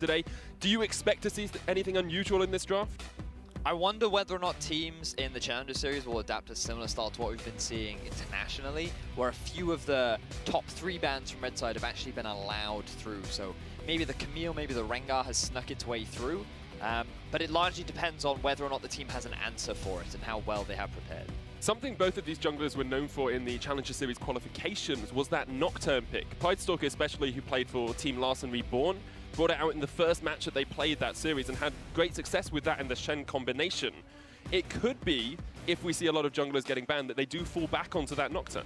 today. Do you expect to see anything unusual in this draft? I wonder whether or not teams in the Challenger Series will adapt a similar style to what we've been seeing internationally, where a few of the top 3 bans from Red Side have actually been allowed through. So maybe the Camille, maybe the Rengar has snuck its way through, but it largely depends on whether or not the team has an answer for it and how well they have prepared. Something both of these junglers were known for in the Challenger Series qualifications was that Nocturne pick. Pridestalker especially, who played for Team Larsen Reborn, brought it out in the first match that they played that series and had great success with that in the Shen combination. It could be, if we see a lot of junglers getting banned, that they do fall back onto that Nocturne.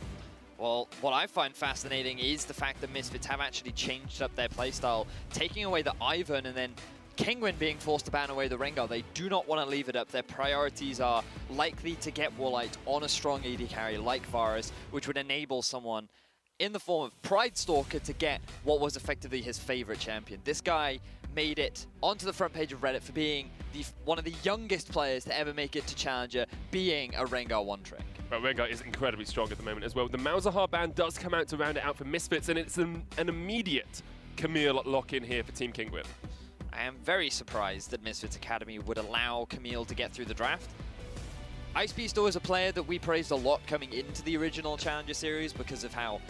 Well, what I find fascinating is the fact that Misfits have actually changed up their playstyle, taking away the Ivern and then Kinguin being forced to ban away the Rengar. They do not want to leave it up. Their priorities are likely to get Wallite on a strong AD carry like Varus, which would enable someone in the form of Pridestalker to get what was effectively his favorite champion. This guy made it onto the front page of Reddit for being one of the youngest players to ever make it to Challenger, being a Rengar one-trick. Well, Rengar is incredibly strong at the moment as well. The Malzahar ban does come out to round it out for Misfits, and it's an immediate Camille lock-in here for Team Kinguin. I am very surprised that Misfits Academy would allow Camille to get through the draft. Ice Beast was a player that we praised a lot coming into the original Challenger Series because of how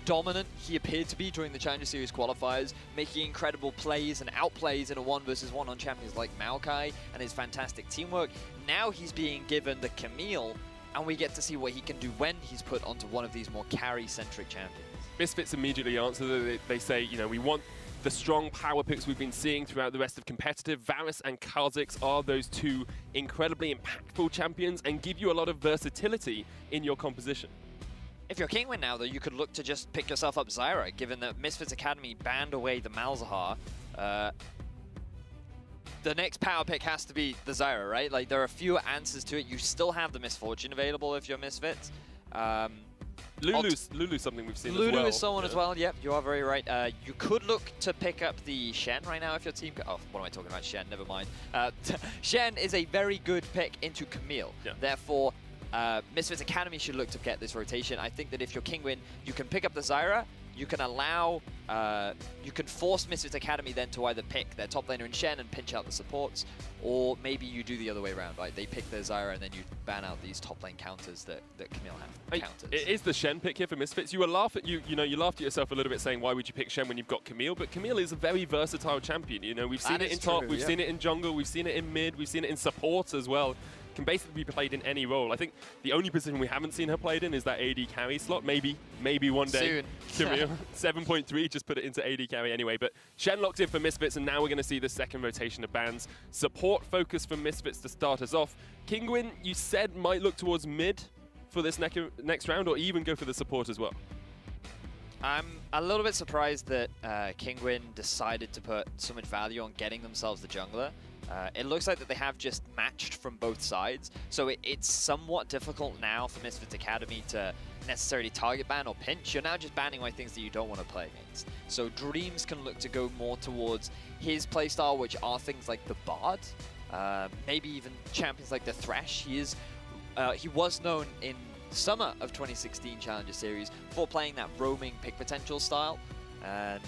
dominant he appeared to be during the Challenger Series qualifiers, making incredible plays and outplays in a 1v1 on champions like Maokai and his fantastic teamwork. Now he's being given the Camille, and we get to see what he can do when he's put onto one of these more carry-centric champions. Misfits immediately answer. They say, you know, we want the strong power picks we've been seeing throughout the rest of competitive. Varus and Kha'Zix are those 2 incredibly impactful champions and give you a lot of versatility in your composition. If you're Kinguin now, though, you could look to just pick yourself up Zyra, given that Misfits Academy banned away the Malzahar. The next power pick has to be the Zyra, right? Like, there are a few answers to it. You still have the Misfortune available if you're Misfits. Lulu's something we've seen as well. Lulu is someone as well, yep, you are very right. You could look to pick up the Shen right now if your team... Oh, what am I talking about? Shen, never mind. Shen is a very good pick into Camille. Yeah. Therefore, Misfits Academy should look to get this rotation. I think that if you're Kinguin, you can pick up the Zyra, you can allow... you can force Misfits Academy then to either pick their top laner in Shen and pinch out the supports, or maybe you do the other way around, right? They pick their Zyra and then you ban out these top lane counters that Camille have. Counters. It is the Shen pick here for Misfits. You laughed at yourself a little bit saying, why would you pick Shen when you've got Camille? But Camille is a very versatile champion. You know, we've seen it in top, we've seen it in jungle, we've seen it in mid, we've seen it in support as well. Can basically be played in any role. I think the only position we haven't seen her played in is that AD carry slot. Maybe one day. Soon. 7.3, just put it into AD carry anyway. But Shen locked in for Misfits, and now we're going to see the second rotation of bans. Support focus for Misfits to start us off. Kinguin, you said, might look towards mid for this next round, or even go for the support as well. I'm a little bit surprised that Kinguin decided to put so much value on getting themselves the jungler. It looks like that they have just matched from both sides, so it's somewhat difficult now for Misfits Academy to necessarily target ban or pinch. You're now just banning away things that you don't want to play against. So Dreams can look to go more towards his playstyle, which are things like the Bard, maybe even champions like the Thresh. He was known in summer of 2016 Challenger Series for playing that roaming pick potential style, and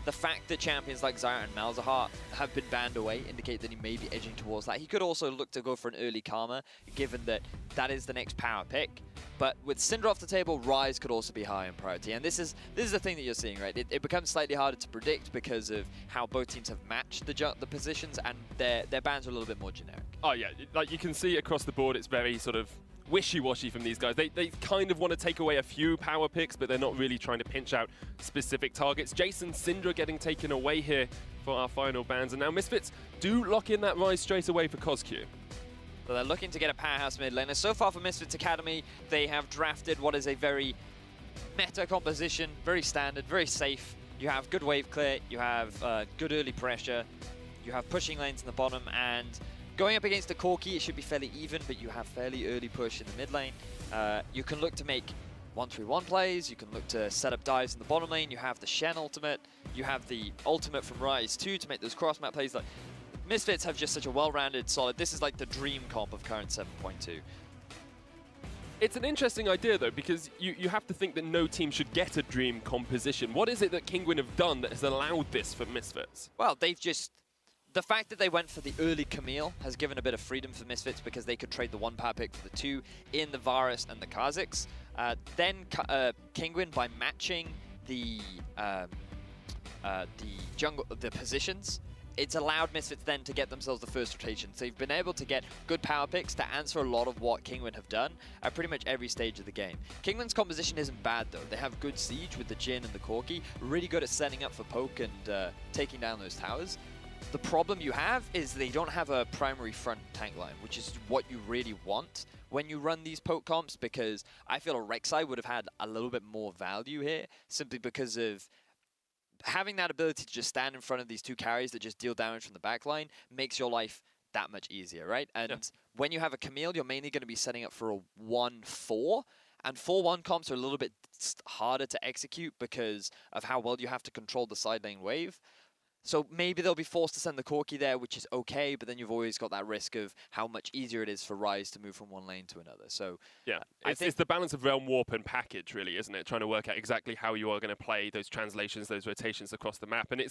the fact that champions like Zyra and Malzahar have been banned away indicate that he may be edging towards that. He could also look to go for an early Karma, given that that is the next power pick. But with Syndra off the table, Ryze could also be high in priority. And this is the thing that you're seeing, right? It becomes slightly harder to predict because of how both teams have matched the positions, and their bans are a little bit more generic. Oh yeah, like you can see across the board, it's very sort of wishy-washy from these guys. They kind of want to take away a few power picks, but they're not really trying to pinch out specific targets. Jason, Syndra getting taken away here for our final bans. And now Misfits do lock in that Ryze straight away for CosQ. So they're looking to get a powerhouse mid laner. So far for Misfits Academy, they have drafted what is a very meta composition, very standard, very safe. You have good wave clear, you have good early pressure, you have pushing lanes in the bottom, and going up against a Corki, it should be fairly even, but you have fairly early push in the mid lane. You can look to make 1-3-1 plays, you can look to set up dives in the bottom lane, you have the Shen ultimate, you have the ultimate from Ryze too to make those cross-map plays. Like, Misfits have just such a well-rounded, solid, this is like the dream comp of current 7.2. It's an interesting idea, though, because you have to think that no team should get a dream composition. What is it that Kinguin have done that has allowed this for Misfits? Well, they've just... The fact that they went for the early Camille has given a bit of freedom for Misfits because they could trade the 1 power pick for the 2 in the Varus and the Kha'Zix. Then Kinguin, by matching the positions, it's allowed Misfits then to get themselves the first rotation. So they've been able to get good power picks to answer a lot of what Kinguin have done at pretty much every stage of the game. Kinguin's composition isn't bad though. They have good siege with the Jhin and the Corki, really good at setting up for poke and taking down those towers. The problem you have is they don't have a primary front tank line, which is what you really want when you run these poke comps, because I feel a Rek'Sai would have had a little bit more value here, simply because of having that ability to just stand in front of these 2 carries that just deal damage from the back line makes your life that much easier, right? And when you have a Camille, you're mainly going to be setting up for a 1-4, and 4-1 comps are a little bit harder to execute because of how well you have to control the side lane wave. So maybe they'll be forced to send the Corki there, which is okay, but then you've always got that risk of how much easier it is for Ryze to move from one lane to another. So yeah, it's the balance of Realm Warp and Package, really, isn't it? Trying to work out exactly how you are going to play those translations, those rotations across the map. And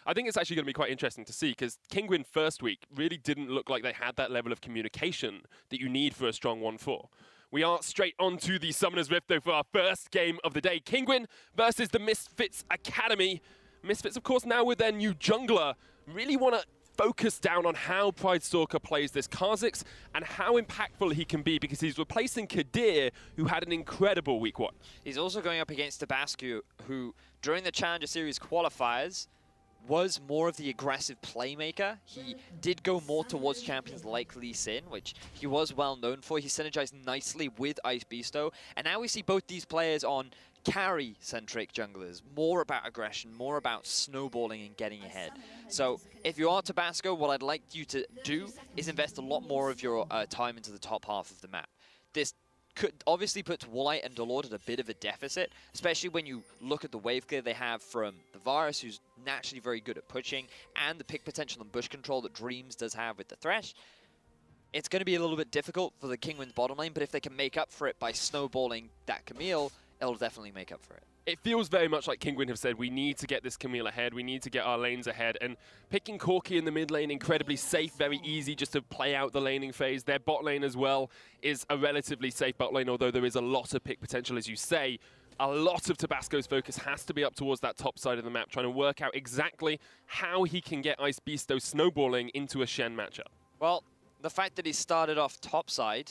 I think it's actually going to be quite interesting to see, because Kinguin first week really didn't look like they had that level of communication that you need for a strong 1-4. We are straight on to the Summoner's Rift, though, for our first game of the day. Kinguin versus the Misfits Academy. Misfits, of course, now with their new jungler, really want to focus down on how Pridestalker plays this Kha'Zix and how impactful he can be, because he's replacing Kadir, who had an incredible week 1. He's also going up against Tabasco, who, during the Challenger Series qualifiers, was more of the aggressive playmaker. He did go more towards champions like Lee Sin, which he was well known for. He synergized nicely with Ice Beasto, and now we see both these players on carry-centric junglers, more about aggression, more about snowballing and getting ahead. So if you are Tabasco, what I'd like you to do is invest a lot more of your time into the top half of the map. This could obviously put Wallite and Delord at a bit of a deficit, especially when you look at the wave clear they have from the Varus, who's naturally very good at pushing, and the pick potential and bush control that Dreams does have with the Thresh. It's going to be a little bit difficult for the Kinguin's bottom lane, but if they can make up for it by snowballing that Camille, it'll definitely make up for it. It feels very much like Kinguin have said, we need to get this Camille ahead, we need to get our lanes ahead, and picking Corki in the mid lane, incredibly safe, very easy just to play out the laning phase. Their bot lane as well is a relatively safe bot lane, although there is a lot of pick potential, as you say. A lot of Tabasco's focus has to be up towards that top side of the map, trying to work out exactly how he can get Ice Beasto snowballing into a Shen matchup. Well, the fact that he started off top side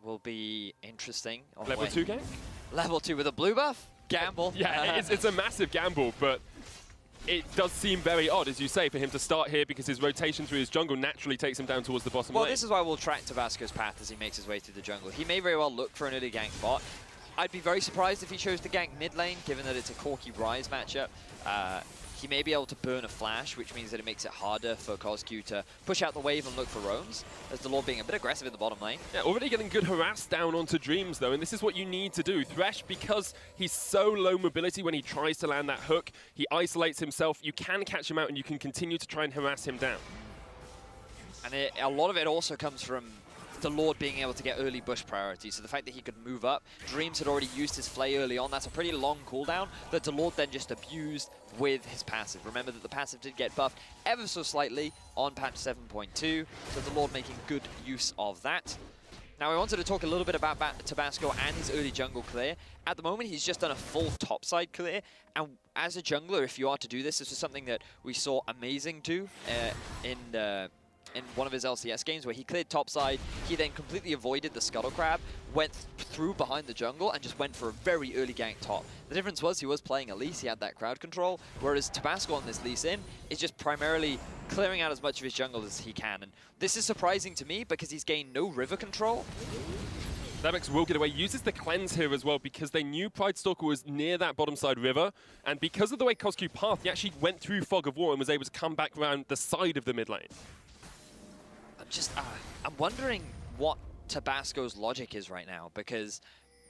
will be interesting. Level 2 gank? Level 2 with a blue buff? Gamble. Yeah, it's a massive gamble, but it does seem very odd, as you say, for him to start here, because his rotation through his jungle naturally takes him down towards the bottom lane. Well, this is why we'll track Tabasco's path as he makes his way through the jungle. He may very well look for an early gank bot. I'd be very surprised if he chose to gank mid lane, given that it's a Corki Ryze matchup. He may be able to burn a flash, which means that it makes it harder for Cosq to push out the wave and look for roams, as Delord being a bit aggressive in the bottom lane. Yeah, already getting good harass down onto Dreams, though, and this is what you need to do. Thresh, because he's so low mobility when he tries to land that hook, he isolates himself. You can catch him out, and you can continue to try and harass him down. And a lot of it also comes from Delord being able to get early bush priority. So the fact that he could move up, Dreams had already used his Flay early on. That's a pretty long cooldown that Delord then just abused with his passive. Remember that the passive did get buffed ever so slightly on patch 7.2, so Delord making good use of that. Now I wanted to talk a little bit about Tabasco and his early jungle clear. At the moment he's just done a full topside clear, and as a jungler, if you are to do this, this is something that we saw Amazing do in one of his LCS games, where he cleared topside, he then completely avoided the Scuttle Crab, went through behind the jungle, and just went for a very early gank top. The difference was he was playing Elise, he had that crowd control, whereas Tabasco on this Lee Sin is just primarily clearing out as much of his jungle as he can. And this is surprising to me because he's gained no river control. Zabex will get away, uses the cleanse here as well, because they knew Pridestalker was near that bottom side river, and because of the way Cosq pathed, he actually went through Fog of War and was able to come back around the side of the mid lane. I'm wondering what Tabasco's logic is right now, because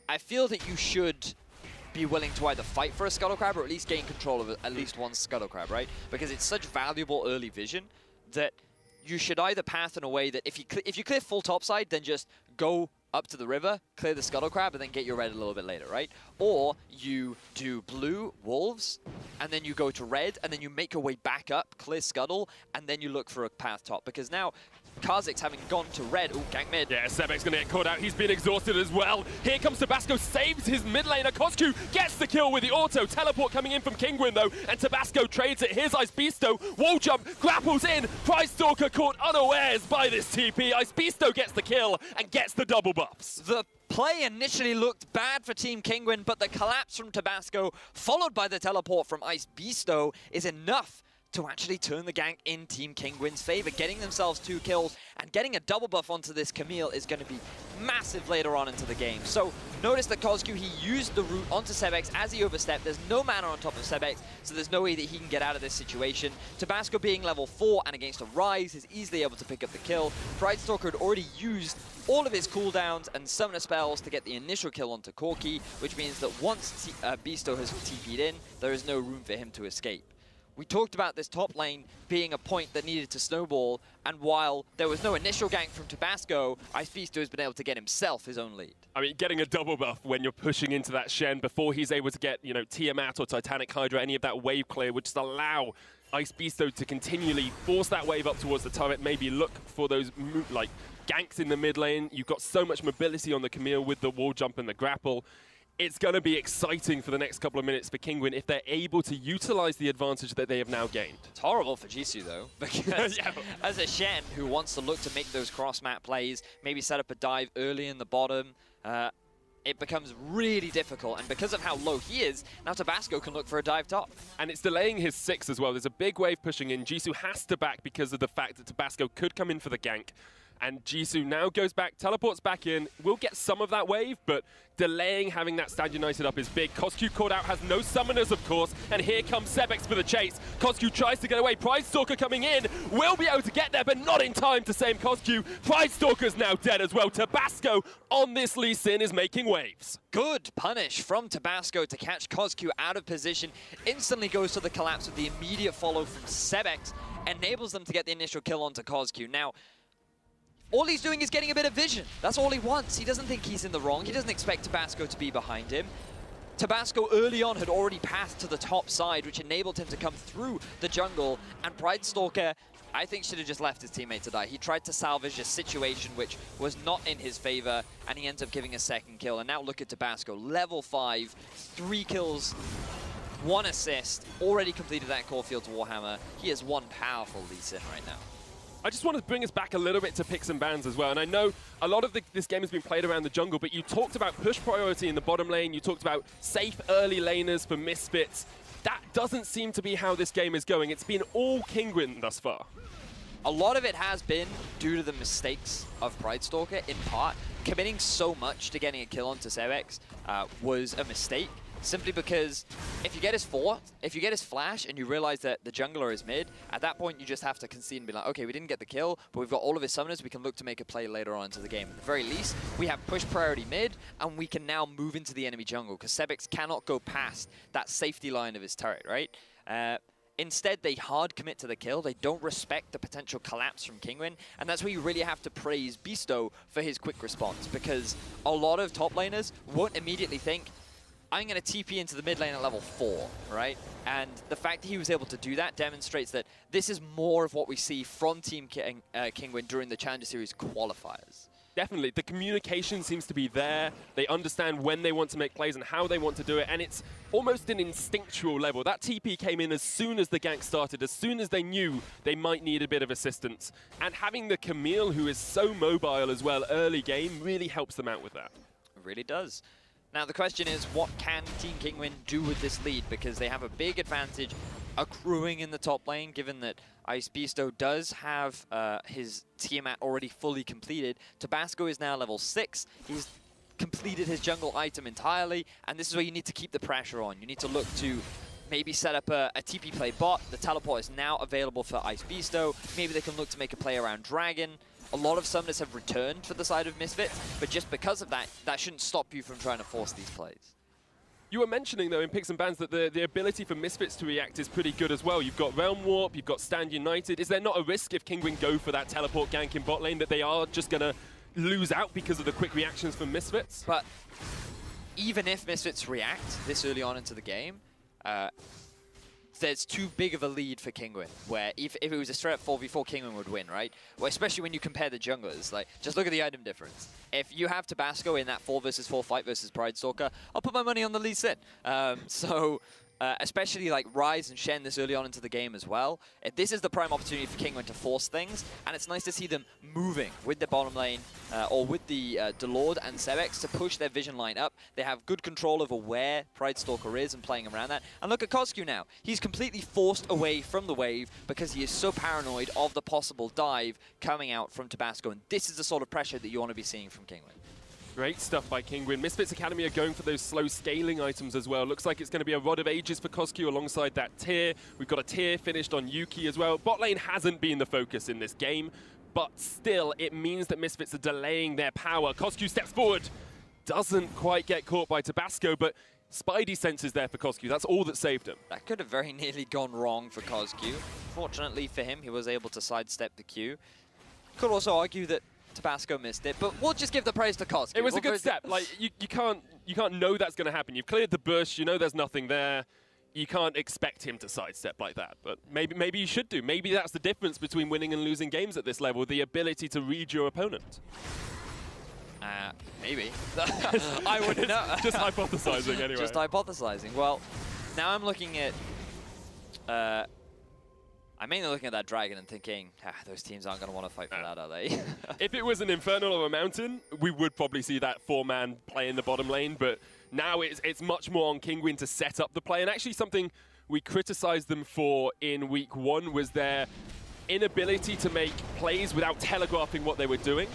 I feel that you should be willing to either fight for a Scuttle Crab or at least gain control of at least one Scuttle Crab, right? Because it's such valuable early vision that you should either path in a way that if you clear full topside, then just go up to the river, clear the Scuttle Crab, and then get your red a little bit later, right? Or you do blue Wolves, and then you go to red, and then you make your way back up, clear Scuttle, and then you look for a path top. Because now, Kha'Zix having gone to red, ooh, gank mid. Yeah, Sebek's gonna get caught out. He's been exhausted as well. Here comes Tabasco, saves his mid laner. Kozku gets the kill with the auto. Teleport coming in from Kinguin though, and Tabasco trades it. Here's Ice Beasto. Wall jump, grapples in. Prize Stalker caught unawares by this TP. Ice Beasto gets the kill and gets the double buffs. The play initially looked bad for Team Kinguin, but the collapse from Tabasco, followed by the teleport from Ice Beasto, is enough to actually turn the gank in Team Kinguin's favor, getting themselves 2 kills and getting a double buff onto this Camille is going to be massive later on into the game. So notice that Kozku, he used the root onto Sebex as he overstepped. There's no mana on top of Sebex, so there's no way that he can get out of this situation. Tabasco being level 4 and against a Rise is easily able to pick up the kill. Pride Stalker had already used all of his cooldowns and summoner spells to get the initial kill onto Corki, which means that once Beasto has TP'd in, there is no room for him to escape. We talked about this top lane being a point that needed to snowball, and while there was no initial gank from Tabasco, Ice Beasto has been able to get himself his own lead. I mean, getting a double buff when you're pushing into that Shen before he's able to get, you know, Tiamat or Titanic Hydra, any of that wave clear, would just allow Ice Beasto to continually force that wave up towards the turret, maybe look for those, like, ganks in the mid lane. You've got so much mobility on the Camille with the wall jump and the grapple. It's going to be exciting for the next couple of minutes for Kinguin if they're able to utilize the advantage that they have now gained. It's horrible for Jisoo though, because as a Shen who wants to look to make those cross-map plays, maybe set up a dive early in the bottom, it becomes really difficult, and because of how low he is, now Tabasco can look for a dive top. And it's delaying his 6 as well. There's a big wave pushing in. Jisoo has to back because of the fact that Tabasco could come in for the gank. And Jisoo now goes back, teleports back in. We'll get some of that wave, but delaying having that Stand United up is big. Kozku caught out, has no summoners, of course, and here comes Sebex for the chase. Kozku tries to get away. Pride Stalker coming in. Will be able to get there, but not in time to save Kozku. Pride Stalker's now dead as well. Tabasco on this Lee Sin is making waves. Good punish from Tabasco to catch Kozku out of position. Instantly goes to the collapse with the immediate follow from Sebex. Enables them to get the initial kill onto Kozku. Now, all he's doing is getting a bit of vision. That's all he wants. He doesn't think he's in the wrong. He doesn't expect Tabasco to be behind him. Tabasco early on had already passed to the top side, which enabled him to come through the jungle. And Pride Stalker, I think, should have just left his teammate to die. He tried to salvage a situation which was not in his favor, and he ends up giving a second kill. And now look at Tabasco, level 5, 3 kills, 1 assist, already completed that Caulfield's Warhammer. He is one powerful Lee Sin right now. I just want to bring us back a little bit to picks and bans as well. And I know a lot of this game has been played around the jungle, but you talked about push priority in the bottom lane. You talked about safe early laners for Misfits. That doesn't seem to be how this game is going. It's been all Kinguin thus far. A lot of it has been due to the mistakes of Pride Stalker, in part. Committing so much to getting a kill onto Sebex was a mistake. Simply because if you get his flash and you realize that the jungler is mid, at that point you just have to concede and be like, okay, we didn't get the kill, but we've got all of his summoners, we can look to make a play later on into the game. At the very least, we have push priority mid, and we can now move into the enemy jungle, because Sebex cannot go past that safety line of his turret, right? Instead, they hard commit to the kill. They don't respect the potential collapse from Kinguin, and that's where you really have to praise Beasto for his quick response, because a lot of top laners won't immediately think, I'm going to TP into the mid lane at level 4, right? And the fact that he was able to do that demonstrates that this is more of what we see from Team Kinguin during the Challenger Series qualifiers. Definitely. The communication seems to be there. They understand when they want to make plays and how they want to do it, and it's almost an instinctual level. That TP came in as soon as the gank started, as soon as they knew they might need a bit of assistance. And having the Camille, who is so mobile as well early game, really helps them out with that. It really does. Now the question is, what can Team Kinguin do with this lead? Because they have a big advantage accruing in the top lane, given that Ice Beasto does have his Tiamat already fully completed. Tabasco is now level 6. He's completed his jungle item entirely, and this is where you need to keep the pressure on. You need to look to maybe set up a TP play bot. The teleport is now available for Ice Beasto. Maybe they can look to make a play around Dragon. A lot of summoners have returned for the side of Misfits, but just because of that, that shouldn't stop you from trying to force these plays. You were mentioning, though, in picks and bans that the ability for Misfits to react is pretty good as well. You've got Realm Warp, you've got Stand United. Is there not a risk if Kinguin go for that teleport gank in bot lane that they are just going to lose out because of the quick reactions from Misfits. But even if Misfits react this early on into the game, there's too big of a lead for Kinguin, where if it was a straight up 4v4, Kinguin would win, right? Well, especially when you compare the junglers. Like, just look at the item difference. If you have Tabasco in that 4 versus 4 fight versus Pride Stalker, I'll put my money on the Lee Sin. Especially like Ryze and Shen this early on into the game as well. This is the prime opportunity for Kinguin to force things, and it's nice to see them moving with the bottom lane or with the Delord and Sebex to push their vision line up. They have good control over where Pride Stalker is and playing around that. And look at KNG now. He's completely forced away from the wave because he is so paranoid of the possible dive coming out from Tabasco, and this is the sort of pressure that you want to be seeing from Kinguin. Great stuff by Kinguin. Misfits Academy are going for those slow scaling items as well. Looks like it's going to be a Rod of Ages for KNG alongside that tier. We've got a tier finished on Yuki as well. Bot lane hasn't been the focus in this game, but still it means that Misfits are delaying their power. KNG steps forward, doesn't quite get caught by Tabasco, but Spidey sense is there for KNG. That's all that saved him. That could have very nearly gone wrong for KNG. Fortunately for him, he was able to sidestep the Q. Could also argue that Tabasco missed it, but we'll just give the praise to KNG. It was a good step. Like you can't know that's going to happen. You've cleared the bush. You know there's nothing there. You can't expect him to sidestep like that. But maybe you should do. Maybe that's the difference between winning and losing games at this level: the ability to read your opponent. Maybe. I wouldn't know. Just hypothesizing anyway. Just hypothesizing. Well, now I'm looking at. I'm mainly looking at that dragon and thinking, those teams aren't going to want to fight for that, are they? If it was an Infernal or a Mountain, we would probably see that 4-man play in the bottom lane, but now it's much more on Kinguin to set up the play. And actually something we criticized them for in week 1 was their inability to make plays without telegraphing what they were doing.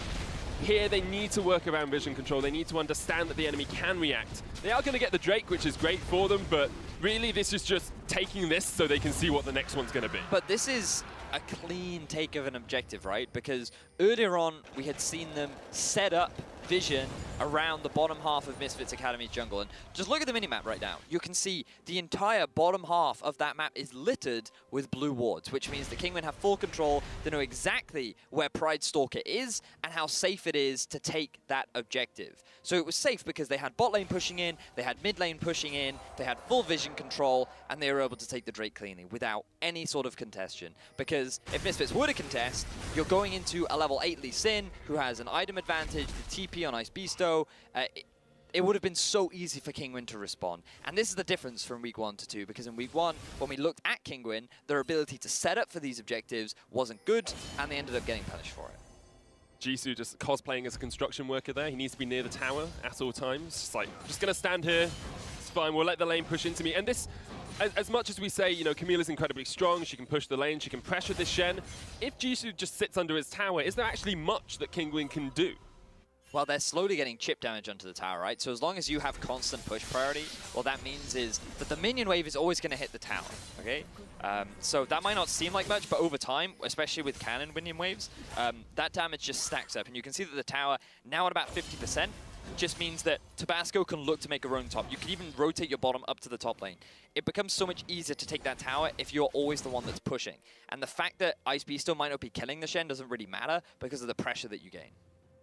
Here, they need to work around vision control. They need to understand that the enemy can react. They are going to get the Drake, which is great for them, but really this is just taking this so they can see what the next one's going to be. But this is a clean take of an objective, right? Because earlier on, we had seen them set up vision around the bottom half of Misfits Academy's jungle. And just look at the minimap right now. You can see the entire bottom half of that map is littered with blue wards, which means the Kinguin have full control. They know exactly where Pride Stalker is and how safe it is to take that objective. So it was safe because they had bot lane pushing in, they had mid lane pushing in, they had full vision control, and they were able to take the Drake cleanly without any sort of contention. Because if Misfits were to contest, you're going into a level 8 Lee Sin, who has an item advantage, the TP on Ice Beasto. It would have been so easy for Kinguin to respond. And this is the difference from week 1 to 2, because in week 1, when we looked at Kinguin, their ability to set up for these objectives wasn't good, and they ended up getting punished for it. Jisoo just cosplaying as a construction worker there. He needs to be near the tower at all times. Just like, just going to stand here. It's fine. We'll let the lane push into me. And this, as much as we say, you know, Camille is incredibly strong. She can push the lane. She can pressure this Shen. If Jisoo just sits under his tower, is there actually much that Kinguin can do? Well, they're slowly getting chip damage onto the tower, right? So as long as you have constant push priority, what that means is that the minion wave is always going to hit the tower, okay? So that might not seem like much, but over time, especially with cannon minion waves, that damage just stacks up. And you can see that the tower, now at about 50%, just means that Tabasco can look to make a roam top. You can even rotate your bottom up to the top lane. It becomes so much easier to take that tower if you're always the one that's pushing. And the fact that Ice Beast still might not be killing the Shen doesn't really matter because of the pressure that you gain.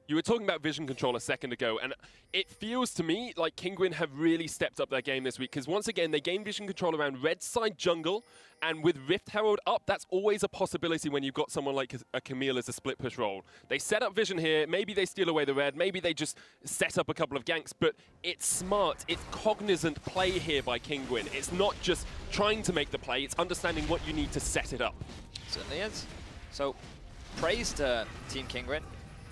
You were talking about vision control a second ago, and it feels to me like Kinguin have really stepped up their game this week, because once again, they gain vision control around red side jungle, and with Rift Herald up, that's always a possibility when you've got someone like a Camille as a split push role. They set up vision here, maybe they steal away the red, maybe they just set up a couple of ganks, but it's smart, it's cognizant play here by Kinguin. It's not just trying to make the play, it's understanding what you need to set it up. Certainly is. So, praise to Team Kinguin.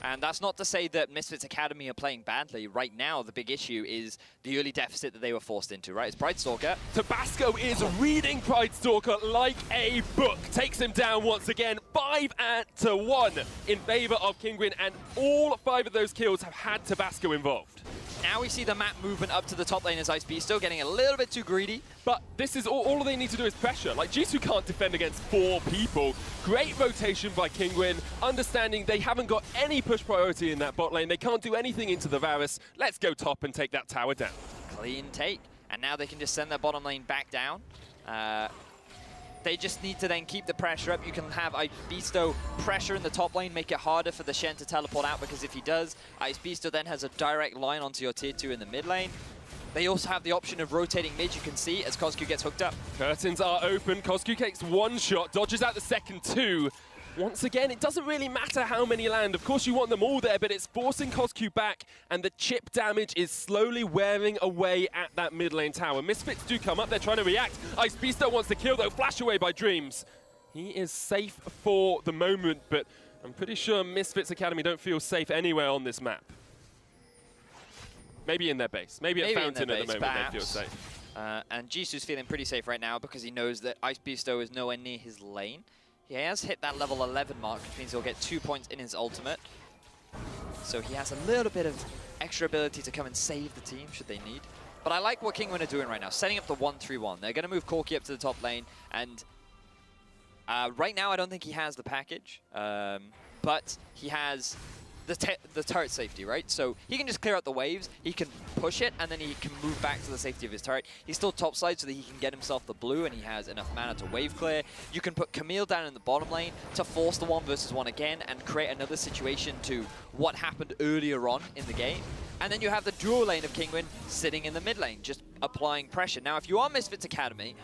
And that's not to say that Misfits Academy are playing badly. Right now, the big issue is the early deficit that they were forced into, right? It's Pride Stalker. Tabasco is reading Pride Stalker like a book. Takes him down once again, 5-1 in favor of Kinguin, and all 5 of those kills have had Tabasco involved. Now we see the map movement up to the top lane as Ice Beast, still getting a little bit too greedy. But this is all they need to do is pressure. Like, Jisoo can't defend against 4 people. Great rotation by Kinguin, understanding they haven't got any push priority in that bot lane. They can't do anything into the Varus. Let's go top and take that tower down. Clean take. And now they can just send their bottom lane back down. They just need to then keep the pressure up. You can have Icebeasto pressure in the top lane, make it harder for the Shen to teleport out, because if he does, Icebeasto then has a direct line onto your tier 2 in the mid lane. They also have the option of rotating mid, you can see, as Kozku gets hooked up. Curtains are open. Kozku takes one shot, dodges out the second two. Once again, it doesn't really matter how many land. Of course, you want them all there, but it's forcing Kozku back, and the chip damage is slowly wearing away at that mid lane tower. Misfits do come up. They're trying to react. Icebeasto wants to kill, though. Flash away by Dreams. He is safe for the moment, but I'm pretty sure Misfits Academy don't feel safe anywhere on this map. Maybe in their base. Maybe at Fountain at the moment perhaps. They feel safe. And Jisoo's feeling pretty safe right now because he knows that Icebeasto is nowhere near his lane. He has hit that level 11 mark, which means he'll get 2 points in his ultimate. So he has a little bit of extra ability to come and save the team, should they need. But I like what Kinguin are doing right now, setting up the 1-3-1. They're going to move Corki up to the top lane, and right now I don't think he has the package, but he has the turret safety, right? So he can just clear out the waves, he can push it, and then he can move back to the safety of his turret. He's still topside so that he can get himself the blue, and he has enough mana to wave clear. You can put Camille down in the bottom lane to force the 1 versus 1 again and create another situation to what happened earlier on in the game. And then you have the dual lane of Kinguin sitting in the mid lane, just applying pressure. Now, if you are Misfits Academy,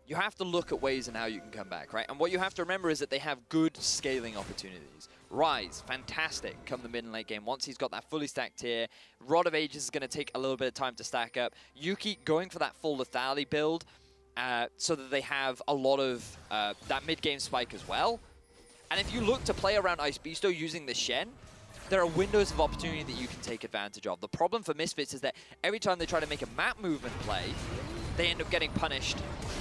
you have to look at ways and how you can come back, right? And what you have to remember is that they have good scaling opportunities. Ryze, fantastic come the mid and late game. Once he's got that fully stacked tier, Rod of Ages is going to take a little bit of time to stack up. Yuki going for that full lethality build so that they have a lot of that mid-game spike as well. And if you look to play around Icebeasto using the Shen, there are windows of opportunity that you can take advantage of. The problem for Misfits is that every time they try to make a map movement play, they end up getting punished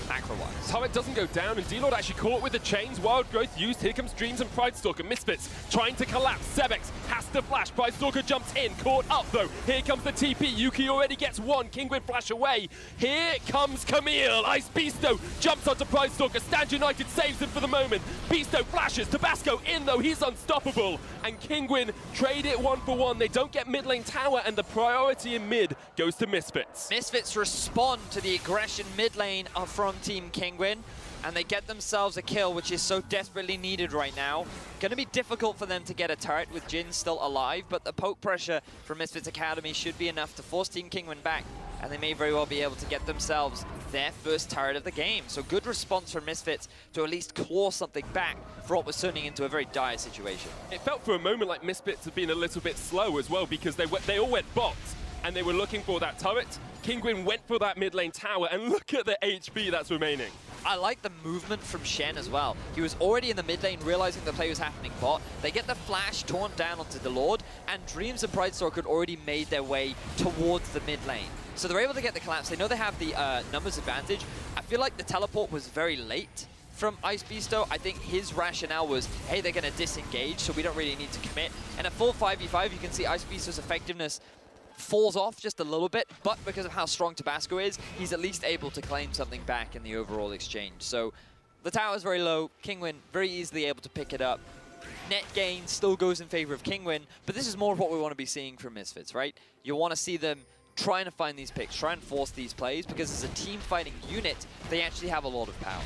macro-wise. Turret doesn't go down, and D-Lord actually caught with the chains. Wild Growth used. Here comes Dreams and Pridestalker. Misfits trying to collapse. Sebex has to flash. Pridestalker jumps in. Caught up, though. Here comes the TP. Yuki already gets one. Kinguin flash away. Here comes Camille. Icebeasto jumps onto Pridestalker. Stand United saves him for the moment. Beasto flashes. Tabasco in, though. He's unstoppable. And Kinguin trade it 1-for-1. They don't get mid lane tower, and the priority in mid goes to Misfits. Misfits respond to the aggression mid lane from Team Kinguin, and they get themselves a kill, which is so desperately needed right now. Going to be difficult for them to get a turret with Jin still alive, but the poke pressure from Misfits Academy should be enough to force Team Kinguin back, and they may very well be able to get themselves their first turret of the game. So good response from Misfits to at least claw something back for what was turning into a very dire situation. It felt for a moment like Misfits had been a little bit slow as well, because they all went bots, and they were looking for that turret. Kinguin went for that mid lane tower, and look at the HP that's remaining. I like the movement from Shen as well. He was already in the mid lane, realizing the play was happening bot. They get the flash torn down onto the Lord, and Dreams and Pridestalker had already made their way towards the mid lane. So they're able to get the collapse. They know they have the numbers advantage. I feel like the teleport was very late from Icebeasto. I think his rationale was, hey, they're going to disengage, so we don't really need to commit. And a full 5v5, you can see Icebeasto's effectiveness falls off just a little bit, but because of how strong Tabasco is, he's at least able to claim something back in the overall exchange. So the tower's very low. Kinguin very easily able to pick it up. Net gain still goes in favor of Kinguin, but this is more of what we want to be seeing from Misfits, right? You want to see them trying to find these picks, try and force these plays, because as a team fighting unit, they actually have a lot of power.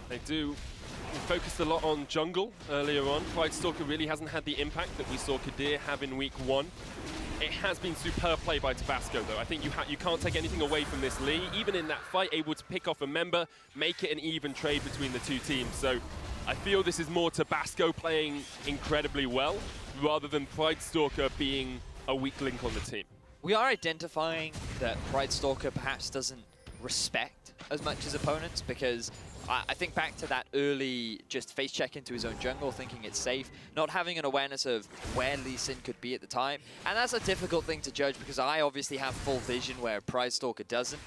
They do. We focused a lot on jungle earlier on. Pridestalker really hasn't had the impact that we saw Kadir have in week 1. It has been superb play by Tabasco, though. I think you can't take anything away from this Lee. Even in that fight, able to pick off a member, make it an even trade between the two teams. So I feel this is more Tabasco playing incredibly well, rather than Pridestalker being a weak link on the team. We are identifying that Pridestalker perhaps doesn't respect as much his opponents, because I think back to that early just face check into his own jungle, thinking it's safe, not having an awareness of where Lee Sin could be at the time. And that's a difficult thing to judge, because I obviously have full vision where Pridestalker doesn't.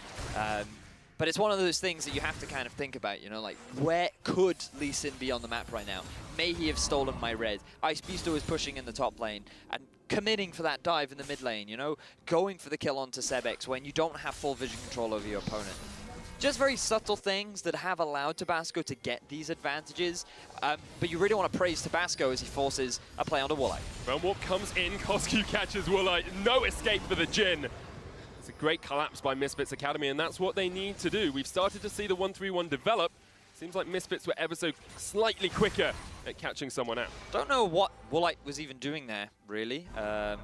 But it's one of those things that you have to kind of think about, you know, like, where could Lee Sin be on the map right now? May he have stolen my red? Icebeasto is pushing in the top lane and committing for that dive in the mid lane, you know, going for the kill onto Sebex when you don't have full vision control over your opponent. Just very subtle things that have allowed Tabasco to get these advantages, but you really want to praise Tabasco as he forces a play onto Woolite. Realm Warp comes in, Kozku catches Woolite, no escape for the Jin. It's a great collapse by Misfits Academy, and that's what they need to do. We've started to see the 1-3-1 develop. Seems like Misfits were ever so slightly quicker at catching someone out. Don't know what Woolite was even doing there, really. The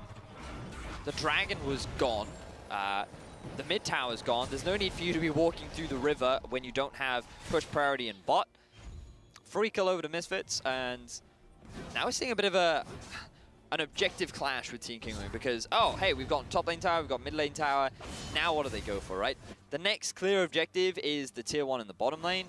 Dragon was gone. The mid tower's gone. There's no need for you to be walking through the river when you don't have push priority in bot. Free kill over to Misfits, and now we're seeing a bit of an objective clash with Team Kinguin because, oh, hey, we've got top lane tower, we've got mid lane tower. Now what do they go for, right? The next clear objective is the tier 1 in the bottom lane.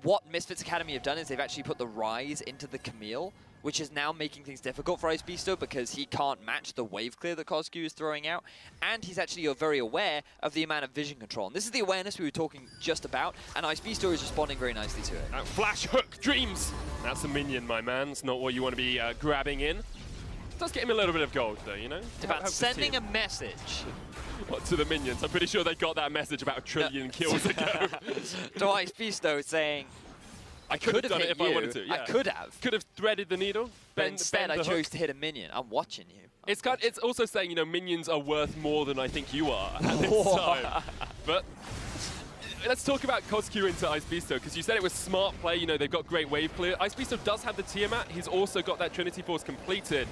What Misfits Academy have done is they've actually put the Rise into the Camille, which is now making things difficult for Icebeasto because he can't match the wave clear that KNG is throwing out, and he's actually very aware of the amount of vision control. And this is the awareness we were talking just about, and Icebeasto is responding very nicely to it. Flash hook dreams! That's a minion, my man. It's not what you want to be grabbing in. Does get him a little bit of gold, though, you know? It's about sending a message. What, to the minions? I'm pretty sure they got that message about 1 trillion kills ago. To Icebeasto saying, I could have done it if I wanted to. Yeah. I could have. Could have threaded the needle. But instead, I chose to hit a minion. I'm watching you. It's also saying, you know, minions are worth more than I think you are at this time. But let's talk about KNG into Icebeasto, because you said it was smart play. You know, they've got great wave clear. Icebeasto does have the Tiamat. He's also got that Trinity Force completed.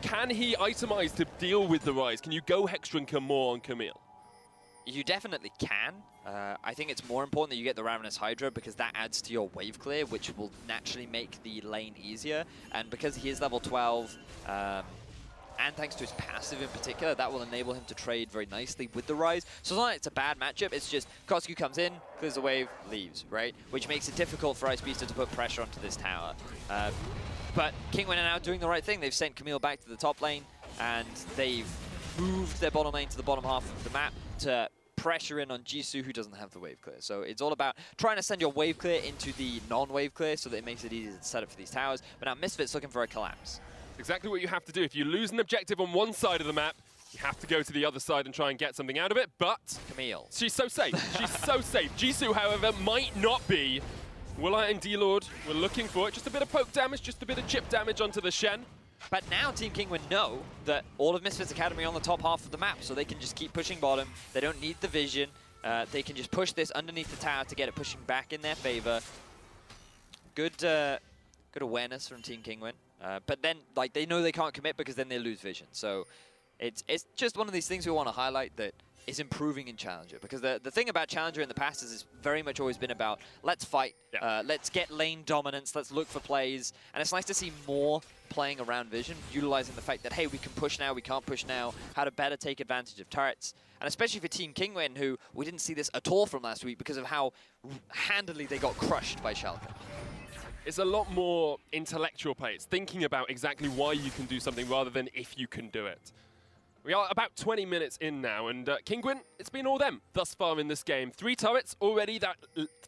Can he itemize to deal with the Rise? Can you go Hexdrinker more on Camille? You definitely can. I think it's more important that you get the Ravenous Hydra because that adds to your wave clear, which will naturally make the lane easier. And because he is level 12, and thanks to his passive in particular, that will enable him to trade very nicely with the Rise. So it's not like it's a bad matchup, it's just KNG comes in, clears the wave, leaves, right? Which makes it difficult for Icebeasto to put pressure onto this tower. But Kinguin are now doing the right thing. They've sent Camille back to the top lane, and they've moved their bottom lane to the bottom half of the map to pressure in on Jisoo, who doesn't have the wave clear. So it's all about trying to send your wave clear into the non-wave clear so that it makes it easier to set up for these towers. But now Misfits looking for a collapse. Exactly what you have to do. If you lose an objective on one side of the map, you have to go to the other side and try and get something out of it. But Camille, she's so safe. She's so safe. Jisoo, however, might not be. Woolite and D-Lord were looking for it. Just a bit of poke damage, just a bit of chip damage onto the Shen. But now Team Kinguin know that all of Misfits Academy are on the top half of the map, so they can just keep pushing bottom. They don't need the vision. They can just push this underneath the tower to get it pushing back in their favor. Good awareness from Team Kinguin. But then, like, they know they can't commit because then they lose vision. So it's just one of these things we want to highlight that is improving in Challenger. Because the thing about Challenger in the past is it's very much always been about, let's fight, let's get lane dominance, let's look for plays. And it's nice to see more playing around vision, utilizing the fact that, hey, we can push now, we can't push now, how to better take advantage of turrets. And especially for Team Kinguin, who we didn't see this at all from last week because of how handily they got crushed by Schalke. It's a lot more intellectual play. It's thinking about exactly why you can do something rather than if you can do it. We are about 20 minutes in now, and Kinguin, it's been all them thus far in this game. 3 turrets already, that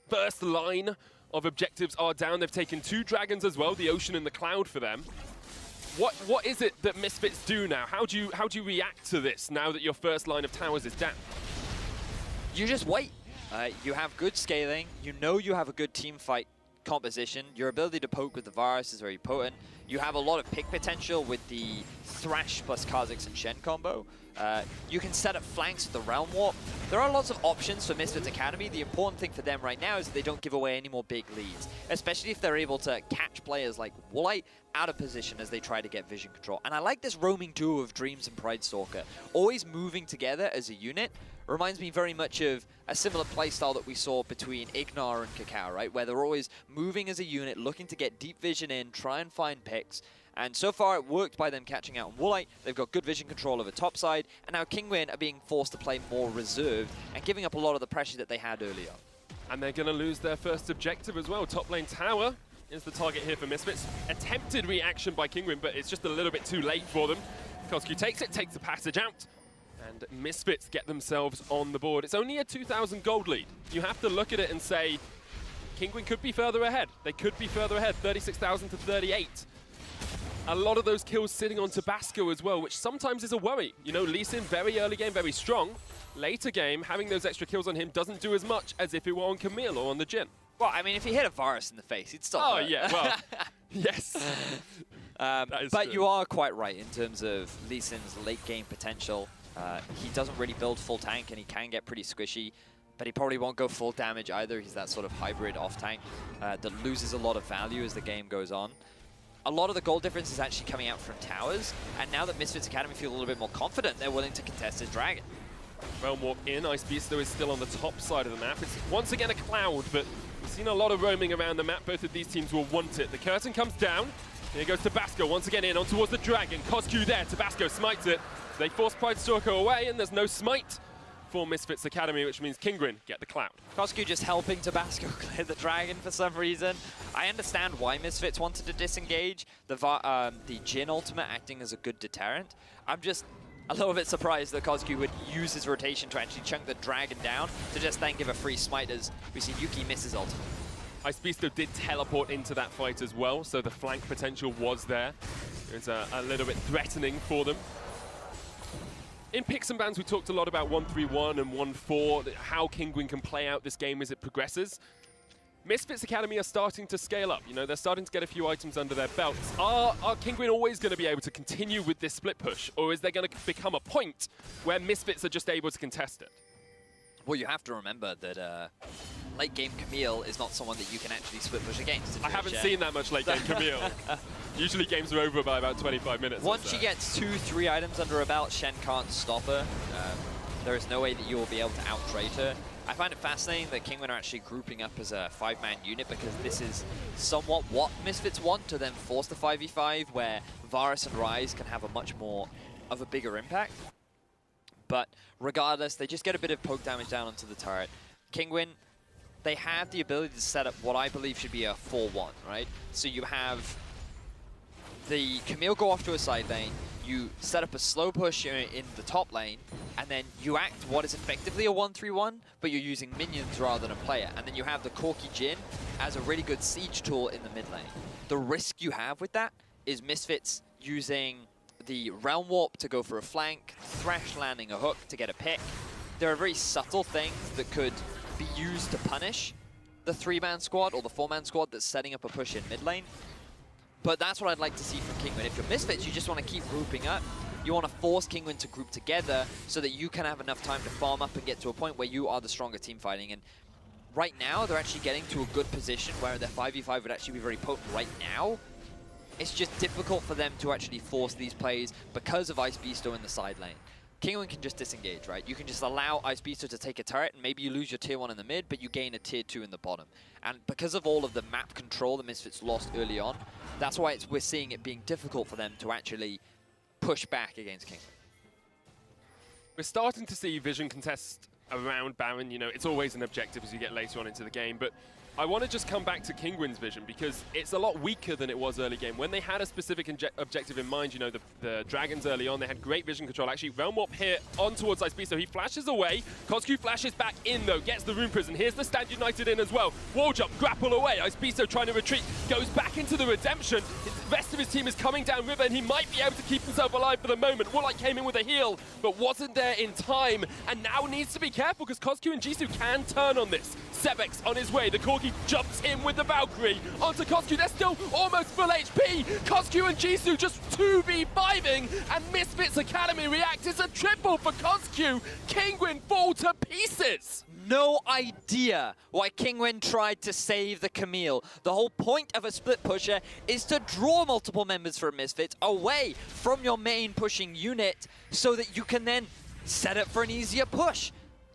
first line of objectives are down. They've taken 2 dragons as well, the Ocean and the Cloud for them. What is it that Misfits do now? How do you react to this now that your first line of towers is down? You just wait. You have good scaling. You know you have a good team fight composition. Your ability to poke with the Varus is very potent. You have a lot of pick potential with the Thrash plus Kha'Zix and Shen combo. You can set up flanks with the Realm Warp. There are lots of options for Misfits Academy. The important thing for them right now is that they don't give away any more big leads, especially if they're able to catch players like Woolite out of position as they try to get vision control. And I like this roaming duo of Dreams and Pridestalker. Always moving together as a unit reminds me very much of a similar playstyle that we saw between Ignar and Kakao, right? Where they're always moving as a unit, looking to get deep vision in, try and find picks. And so far it worked by them catching out on Woolite. They've got good vision control over top side, and now Kinguin are being forced to play more reserved and giving up a lot of the pressure that they had earlier. And they're going to lose their first objective as well. Top lane tower is the target here for Misfits. Attempted reaction by Kinguin, but it's just a little bit too late for them. KNG takes it, takes the passage out, and Misfits get themselves on the board. It's only a 2,000 gold lead. You have to look at it and say, Kinguin could be further ahead. They could be further ahead, 36,000 to 38. A lot of those kills sitting on Tabasco as well, which sometimes is a worry. You know, Lee Sin, very early game, very strong. Later game, having those extra kills on him doesn't do as much as if it were on Camille or on the Jhin. Well, I mean, if he hit a Varus in the face, he'd stop hurt. Yeah, well, yes. But true. You are quite right in terms of Lee Sin's late game potential. He doesn't really build full tank, and he can get pretty squishy, but he probably won't go full damage either. He's that sort of hybrid off-tank that loses a lot of value as the game goes on. A lot of the goal difference is actually coming out from towers, and now that Misfits Academy feel a little bit more confident, they're willing to contest his Dragon. Realm Warp in. Ice Beast, though, is still on the top side of the map. It's once again a cloud, but we've seen a lot of roaming around the map. Both of these teams will want it. The curtain comes down. Here goes Tabasco once again in on towards the Dragon. KNG there. Tabasco smites it. They force Pride Stalker away, and there's no smite for Misfits Academy, which means Kinguin get the cloud. KNG just helping Tabasco clear the Dragon for some reason. I understand why Misfits wanted to disengage. The Jhin ultimate acting as a good deterrent. I'm just a little bit surprised that KNG would use his rotation to actually chunk the Dragon down to just then give a free smite as we see Yuki miss his ultimate. Ice Beast, though, did teleport into that fight as well, so the flank potential was there. It's a little bit threatening for them. In picks and bans, we talked a lot about 1-3-1 and 1-4, how Kinguin can play out this game as it progresses. Misfits Academy are starting to scale up. You know, they're starting to get a few items under their belts. Are Kinguin always going to be able to continue with this split push, or is there going to become a point where Misfits are just able to contest it? Well, you have to remember that late game Camille is not someone that you can actually split push against. I haven't seen that much late game Camille. Usually games are over by about 25 minutes. Once she gets 2-3 items under her belt, Shen can't stop her. There is no way that you will be able to out-trade her. I find it fascinating that Kinguin are actually grouping up as a 5-man unit, because this is somewhat what Misfits want, to then force the 5v5 where Varus and Ryze can have a much more of a bigger impact. But regardless, they just get a bit of poke damage down onto the turret. Kinguin, they have the ability to set up what I believe should be a 4-1, right? So you have the Camille go off to a side lane, you set up a slow push in the top lane, and then you act what is effectively a 1-3-1, but you're using minions rather than a player. And then you have the KNG Jhin as a really good siege tool in the mid lane. The risk you have with that is Misfits using the Realm Warp to go for a flank, Thresh landing a hook to get a pick. There are very subtle things that could be used to punish the 3-man squad or the 4-man squad that's setting up a push in mid lane. But that's what I'd like to see from Kinguin. If you're Misfits, you just want to keep grouping up. You want to force Kinguin to group together so that you can have enough time to farm up and get to a point where you are the stronger team fighting. And right now, they're actually getting to a good position where their 5v5 would actually be very potent right now. It's just difficult for them to actually force these plays because of Ice Beasto in the side lane. Kinguin can just disengage, right? You can just allow Ice Beasto to take a turret, and maybe you lose your tier 1 in the mid, but you gain a tier 2 in the bottom. And because of all of the map control the Misfits lost early on, that's why we're seeing it being difficult for them to actually push back against Kinguin. We're starting to see Vision contest around Baron. You know, it's always an objective as you get later on into the game, but I want to just come back to Kinguin's Vision, because it's a lot weaker than it was early game. When they had a specific objective in mind, you know, the Dragons early on, they had great vision control. Actually, Realm Warp here on towards Ice Beast, so he flashes away. KNG flashes back in, though, gets the Rune Prison. Here's the Stand United in as well. Wall jump, grapple away. Ice Beast trying to retreat, goes back into the Redemption. The rest of his team is coming down river, and he might be able to keep himself alive for the moment. Warlock came in with a heal, but wasn't there in time, and now needs to be careful, because KNG and Jisoo can turn on this. Sebex on his way. The Corgi jumps in with the Valkyrie onto KNG. They're still almost full HP. KNG and Jisoo just 2v5ing, and Misfits Academy react. It's a triple for KNG. Kinguin fall to pieces. No idea why Kinguin tried to save the Camille. The whole point of a split pusher is to draw multiple members from Misfits away from your main pushing unit so that you can then set up for an easier push.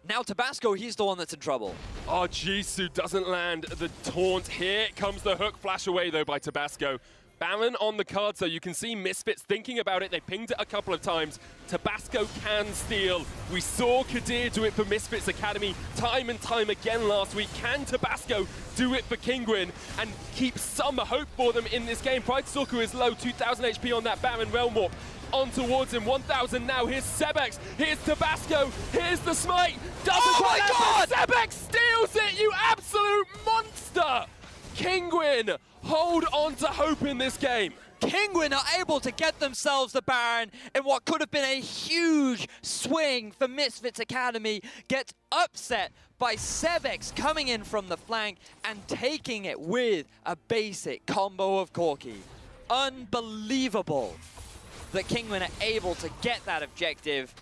Now Tabasco, he's the one that's in trouble. Oh, Jisoo doesn't land the taunt. Here comes the hook flash away, though, by Tabasco. Baron on the card, so you can see Misfits thinking about it. They pinged it a couple of times. Tabasco can steal. We saw Kadir do it for Misfits Academy time and time again last week. Can Tabasco do it for Kinguin and keep some hope for them in this game? Pride Stalker is low, 2,000 HP on that Baron. Realm Warp on towards him, 1,000 now. Here's Sebex, here's Tabasco, here's the smite. Oh my God! Sebex steals it, you absolute monster! Kinguin, hold on to hope in this game. Kinguin are able to get themselves the Baron in what could have been a huge swing for Misfits Academy. Gets upset by Sebex coming in from the flank and taking it with a basic combo of Corki. Unbelievable that Kinguin are able to get that objective.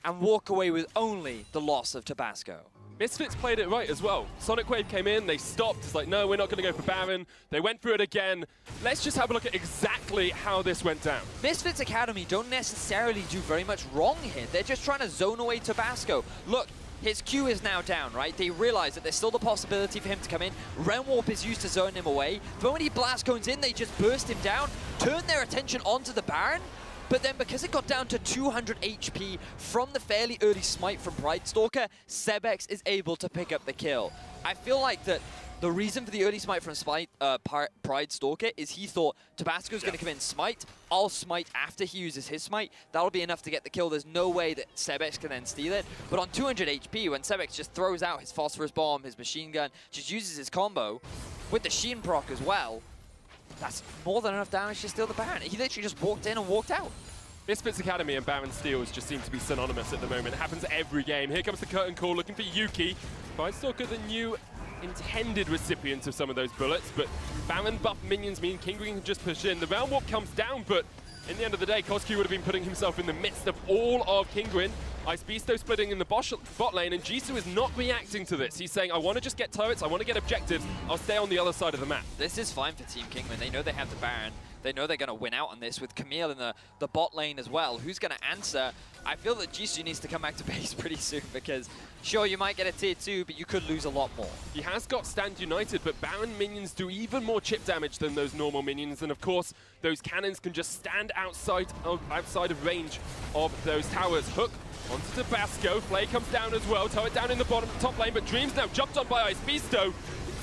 and walk away with only the loss of Tabasco. Misfits played it right as well. Sonic Wave came in, they stopped. It's like, no, we're not going to go for Baron. They went through it again. Let's just have a look at exactly how this went down. Misfits Academy don't necessarily do very much wrong here. They're just trying to zone away Tabasco. Look, his Q is now down, right? They realize that there's still the possibility for him to come in. Realm Warp is used to zone him away. But when he blast cones in, they just burst him down, turn their attention onto the Baron. But then because it got down to 200 HP from the fairly early smite from Pridestalker, Sebex is able to pick up the kill. I feel like that the reason for the early smite from Pridestalker is he thought Tabasco's going to come in smite, I'll smite after he uses his smite, that'll be enough to get the kill, there's no way that Sebex can then steal it. But on 200 HP, when Sebex just throws out his Phosphorus Bomb, his machine gun, just uses his combo, with the Sheen proc as well, that's more than enough damage to steal the Baron. He literally just walked in and walked out. Misfits Academy and Baron steals just seem to be synonymous at the moment. It happens every game. Here comes the curtain call, looking for Yuki. Pridestalker, the new intended recipient of some of those bullets, but Baron buff minions mean Kinguin can just push in. The Realm Warp comes down, but in the end of the day, KNG would have been putting himself in the midst of all of Kinguin. Ice Beasto splitting in the bot lane, and Jisoo is not reacting to this. He's saying, I want to just get turrets, I want to get objectives, I'll stay on the other side of the map. This is fine for Team Kinguin. They know they have the Baron. They know they're going to win out on this with Camille in the bot lane as well. Who's going to answer? I feel that Jisoo needs to come back to base pretty soon because, sure, you might get a tier 2, but you could lose a lot more. He has got Stand United, but Baron minions do even more chip damage than those normal minions. And of course, those cannons can just stand outside of range of those towers. Hook onto Tabasco. Flay comes down as well. Turret down in the top lane, but Dreams now jumped on by Ice Beasto.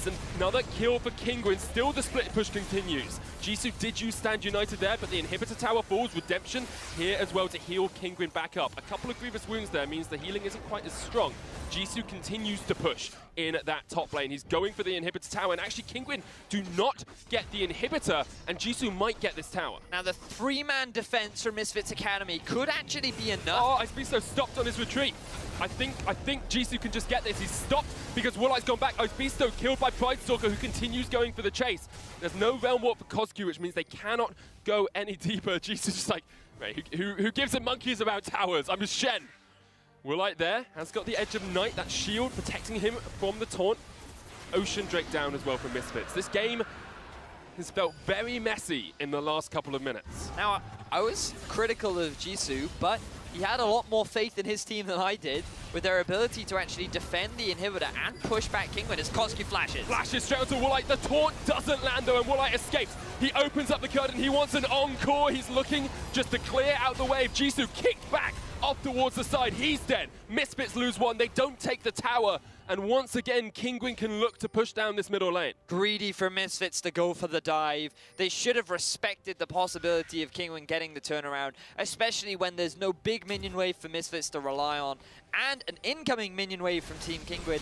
It's another kill for Kinguin. Still the split push continues. Jisoo did use Stand United there, but the inhibitor tower falls. Redemption here as well to heal Kinguin back up. A couple of grievous wounds there means the healing isn't quite as strong. Jisoo continues to push in that top lane. He's going for the inhibitor tower, and actually Kinguin do not get the inhibitor, and Jisoo might get this tower. Now the 3-man defense from Misfits Academy could actually be enough. Oh, Ice Beasto stopped on his retreat. I think Jisoo can just get this. He's stopped because Woolite's gone back. Ice Beasto killed by Pridestalker, who continues going for the chase. There's no Realm Warp for KNG, which means they cannot go any deeper. Jisoo's just like, wait, who gives a monkeys about towers? I'm just Shen. Woolite there has got the Edge of Night, that shield protecting him from the taunt. Ocean Drake down as well for Misfits. This game has felt very messy in the last couple of minutes. Now, I was critical of Jisoo, but he had a lot more faith in his team than I did, with their ability to actually defend the inhibitor and push back Kinguin as KNG flashes. Flashes straight onto Woolite. The taunt doesn't land though, and Woolite escapes. He opens up the curtain. He wants an encore. He's looking just to clear out the wave. Jisoo kicked back off towards the side. He's dead. Misfits lose one. They don't take the tower. And once again, Kinguin can look to push down this middle lane. Greedy for Misfits to go for the dive. They should have respected the possibility of Kinguin getting the turnaround, especially when there's no big minion wave for Misfits to rely on, and an incoming minion wave from Team Kinguin,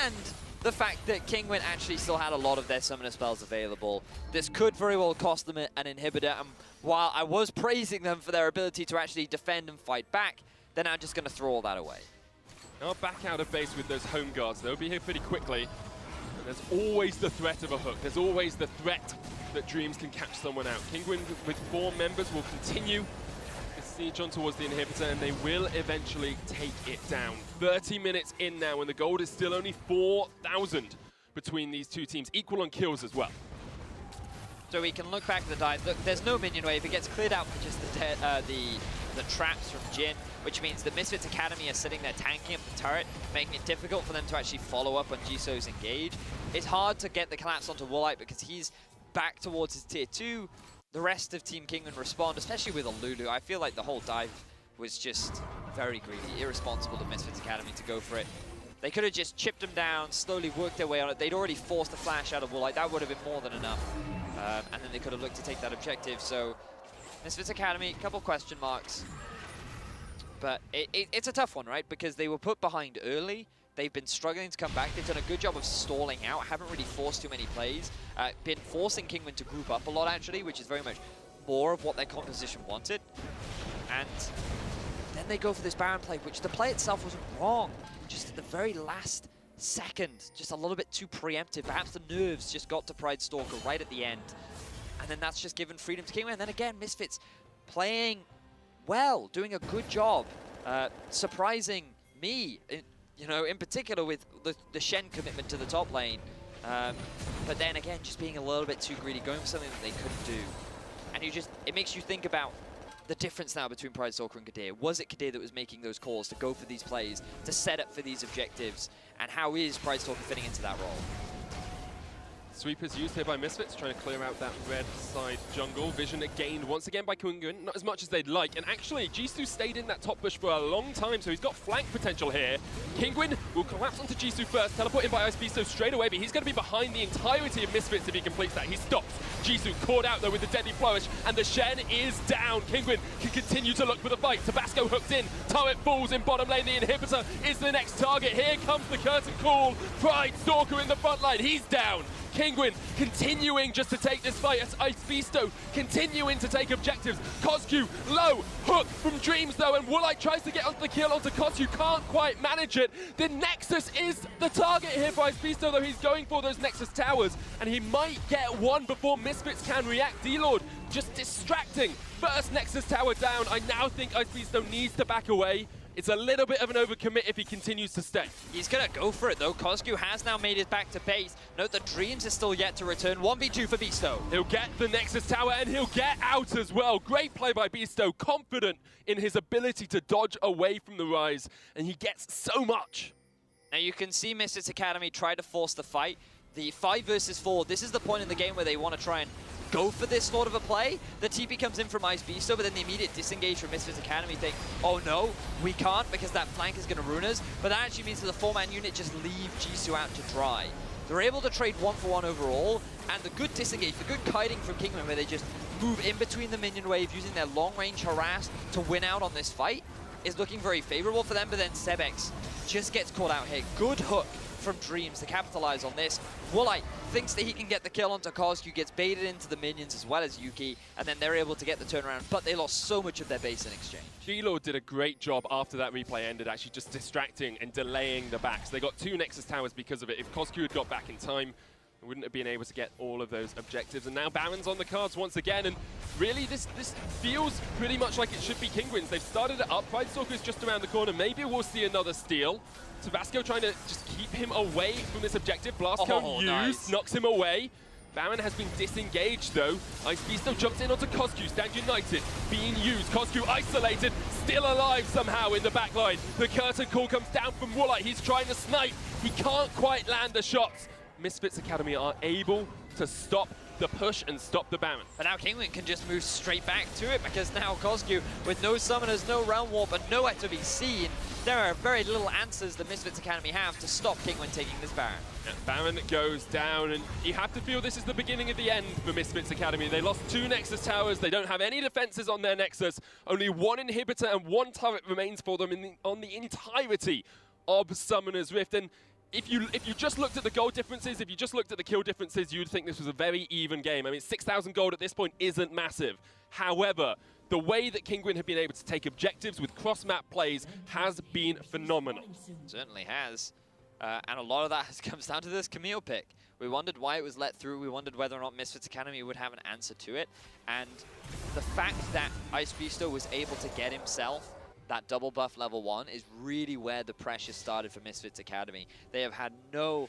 and the fact that Kinguin actually still had a lot of their summoner spells available. This could very well cost them an inhibitor, and while I was praising them for their ability to actually defend and fight back, they're now just going to throw all that away. Now back out of base with those home guards. They'll be here pretty quickly. And there's always the threat of a hook. There's always the threat that Dreams can catch someone out. Kinguin with 4 members will continue to siege on towards the inhibitor, and they will eventually take it down. 30 minutes in now, and the gold is still only 4,000 between these two teams. Equal on kills as well. So we can look back at the dive. Look, there's no minion wave. It gets cleared out for just the traps from Jin, which means the Misfits Academy are sitting there tanking up the turret, making it difficult for them to actually follow up on Jisoo's engage. It's hard to get the collapse onto Woolite because he's back towards his tier 2. The rest of Team Kinguin respond, especially with a Lulu. I feel like the whole dive was just very greedy, irresponsible of Misfits Academy to go for it. They could have just chipped him down, slowly worked their way on it. They'd already forced the flash out of Woolite. That would have been more than enough. And then they could have looked to take that objective. So Misfits Academy, a couple question marks. But it's a tough one, right? Because they were put behind early. They've been struggling to come back. They've done a good job of stalling out. Haven't really forced too many plays. Been forcing Kinguin to group up a lot, actually, which is very much more of what their composition wanted. And then they go for this Baron play, which the play itself wasn't wrong. Just at the very last second, just a little bit too preemptive. Perhaps the nerves just got to Pridestalker right at the end. And then that's just given freedom to Kinguin. And then again, Misfits playing well, doing a good job surprising me, you know, in particular with the Shen commitment to the top lane. But then again, just being a little bit too greedy, going for something that they couldn't do. And it makes you think about the difference now between Pride Stalker and Kadir. Was it Kadir that was making those calls to go for these plays, to set up for these objectives? And how is Pride Stalker fitting into that role? Sweepers used here by Misfits, trying to clear out that red side jungle. Vision gained once again by Kinguin, not as much as they'd like. And actually, Jisoo stayed in that top bush for a long time, so he's got flank potential here. Kinguin will collapse onto Jisoo first, teleport in by Ice Beast straight away, but he's going to be behind the entirety of Misfits if he completes that. He stops. Jisoo caught out though with the deadly flourish, and the Shen is down. Kinguin can continue to look for the fight. Tabasco hooked in, turret falls in bottom lane. The inhibitor is the next target. Here comes the curtain call. Pride Stalker in the front line, he's down. Kinguin continuing just to take this fight as Ice Beasto continuing to take objectives. Kozku low, hook from Dreams though, and Woolite tries to get onto the kill onto Kozku, can't quite manage it. The Nexus is the target here for Ice Beasto though, he's going for those Nexus towers, and he might get one before Misfits can react. D-Lord just distracting. First Nexus tower down, I now think Ice Beasto needs to back away. It's a little bit of an overcommit if he continues to stay. He's going to go for it, though. Kozku has now made it back to base. Note the Dreams is still yet to return. 1v2 for Beasto. He'll get the Nexus tower, and he'll get out as well. Great play by Beasto. Confident in his ability to dodge away from the Rise, and he gets so much. Now, you can see Misfits Academy try to force the fight. The 5 versus 4, this is the point in the game where they want to try and go for this sort of a play. The TP comes in from Ice Beasto, but then the immediate disengage from Misfits Academy think, oh no, we can't because that flank is going to ruin us. But that actually means that the 4-man unit just leave Jisoo out to dry. They're able to trade 1-for-1 overall, and the good disengage, the good kiting from Kinguin where they just move in between the minion wave using their long-range harass to win out on this fight is looking very favorable for them. But then Sebex just gets caught out here. Good hook from Dreams to capitalize on this. Woolite thinks that he can get the kill onto Kozku, gets baited into the minions as well as Yuki, and then they're able to get the turnaround, but they lost so much of their base in exchange. G-Lord did a great job after that replay ended, actually just distracting and delaying the backs. They got 2 Nexus towers because of it. If Kozku had got back in time, they wouldn't have been able to get all of those objectives. And now Baron's on the cards once again, and really this feels pretty much like it should be Kinguin's. They've started it up. Pride Stalker's just around the corner. Maybe we'll see another steal. Tabasco trying to just keep him away from this objective. Blast cone used, nice. Knocks him away. Baron has been disengaged though. Ice Beasto jumps in onto Kozku, Stand United, being used. Kozku isolated, still alive somehow in the backline. The curtain call comes down from Woolite. He's trying to snipe. He can't quite land the shots. Misfits Academy are able to stop the push and stop the Baron. But now Kinguin can just move straight back to it because now Kozku, with no summoners, no realm warp, and nowhere to be seen, there are very little answers the Misfits Academy have to stop Kinguin taking this Baron. And Baron goes down, and you have to feel this is the beginning of the end for Misfits Academy. They lost 2 Nexus towers, they don't have any defenses on their Nexus, only 1 inhibitor and 1 turret remains for them on the entirety of Summoner's Rift. And if you just looked at the gold differences, if you just looked at the kill differences, you'd think this was a very even game. I mean, 6,000 gold at this point isn't massive. However, the way that Kinguin have been able to take objectives with cross-map plays has been phenomenal. Certainly has. And a lot of that comes down to this Camille pick. We wondered why it was let through. We wondered whether or not Misfits Academy would have an answer to it. And the fact that Ice Beasto was able to get himself that double buff level 1 is really where the pressure started for Misfits Academy. They have had no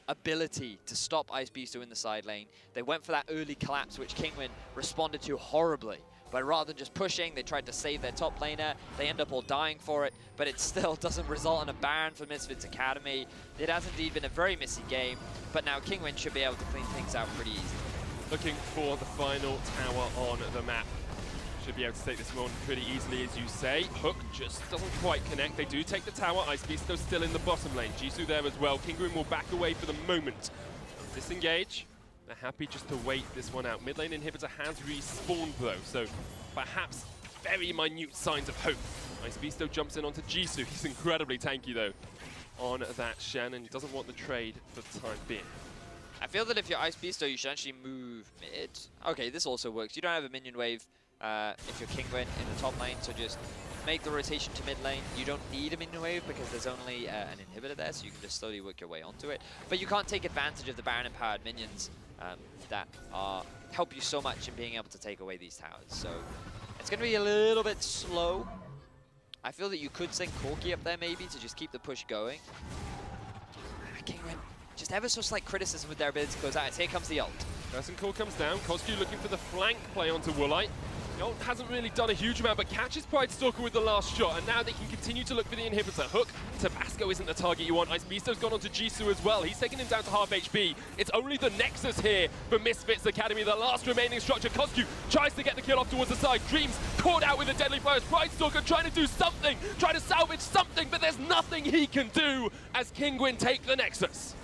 ability to stop Ice Beasto in the side lane. They went for that early collapse, which Kinguin responded to horribly. But rather than just pushing, they tried to save their top laner. They end up all dying for it, but it still doesn't result in a Baron for Misfits Academy. It has indeed been a very messy game, but now Kinguin should be able to clean things out pretty easily. Looking for the final tower on the map. Should be able to take this one pretty easily, as you say. Hook just doesn't quite connect. They do take the tower. Ice Beasto still in the bottom lane. Jisoo there as well. Kinguin will back away for the moment. Disengage. They're happy just to wait this one out. Mid lane inhibitor has respawned though, so perhaps very minute signs of hope. Ice Beasto jumps in onto Jisoo. He's incredibly tanky though on that Shen, and he doesn't want the trade for the time being. I feel that if you're Ice Beasto, you should actually move mid. Okay, this also works. You don't have a minion wave if you're Kinguin in the top lane, so just make the rotation to mid lane. You don't need a minion wave because there's only an inhibitor there, so you can just slowly work your way onto it. But you can't take advantage of the Baron empowered minions that help you so much in being able to take away these towers. So it's going to be a little bit slow I feel that you could send Corki up there maybe to just keep the push going. Kinguin, just ever so slight criticism with their ability to close out. Here comes the ult. Person call comes down. Kosku looking for the flank play onto Woolite. The ult hasn't really done a huge amount, but catches Pride Stalker with the last shot, and now they can continue to look for the inhibitor. Hook, Tabasco isn't the target you want. Ice Beasto's gone onto Jisoo as well. He's taken him down to half HP. It's only the Nexus here for Misfits Academy, the last remaining structure. Kosku tries to get the kill off towards the side. Dreams caught out with a deadly fire. Pride Stalker trying to do something, trying to salvage something, but there's nothing he can do as Kinguin take the Nexus.